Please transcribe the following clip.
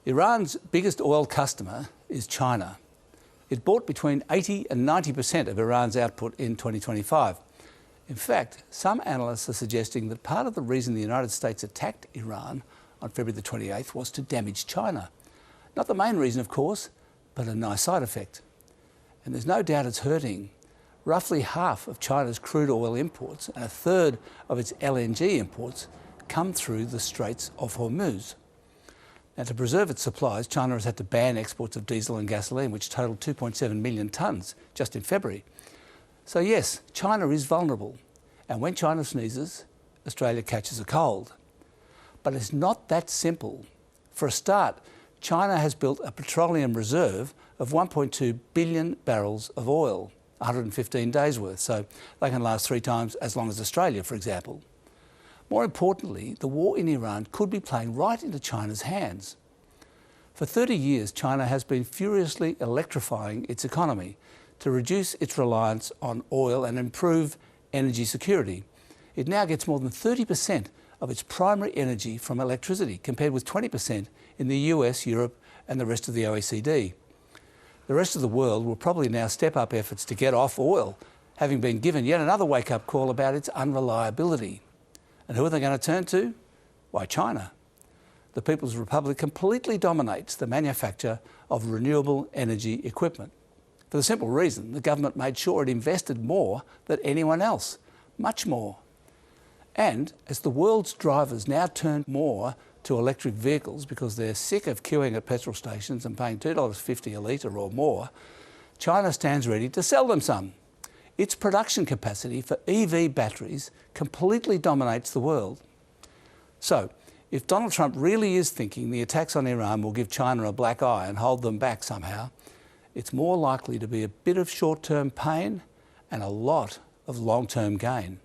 Iran's biggest oil customer is China. It bought between 80 and 90% of Iran's output in 2025. In fact, some analysts are suggesting that part of the reason the United States attacked Iran on February the 28th was to damage China. Not the main reason, of course, but a nice side effect. And there's no doubt it's hurting. Roughly half of China's crude oil imports and a third of its LNG imports come through the Straits of Hormuz. Now, to preserve its supplies, China has had to ban exports of diesel and gasoline, which totalled 2.7 million tonnes just in February. So yes, China is vulnerable. And when China sneezes, Australia catches a cold. But it's not that simple. For a start, China has built a petroleum reserve of 1.2 billion barrels of oil, 115 days worth, so they can last 3 times as long as Australia, for example. More importantly, the war in Iran could be playing right into China's hands. For 30 years, China has been furiously electrifying its economy to reduce its reliance on oil and improve energy security. It now gets more than 30% of its primary energy from electricity, compared with 20% in the US, Europe and the rest of the OECD. The rest of the world will probably now step up efforts to get off oil, having been given yet another wake-up call about its unreliability. And who are they going to turn to? Why, China. The People's Republic completely dominates the manufacture of renewable energy equipment. For the simple reason, the government made sure it invested more than anyone else, much more. And as the world's drivers now turn more to electric vehicles because they're sick of queuing at petrol stations and paying $2.50 a litre or more, China stands ready to sell them some. Its production capacity for EV batteries completely dominates the world. So, if Donald Trump really is thinking the attacks on Iran will give China a black eye and hold them back somehow, it's more likely to be a bit of short-term pain and a lot of long-term gain.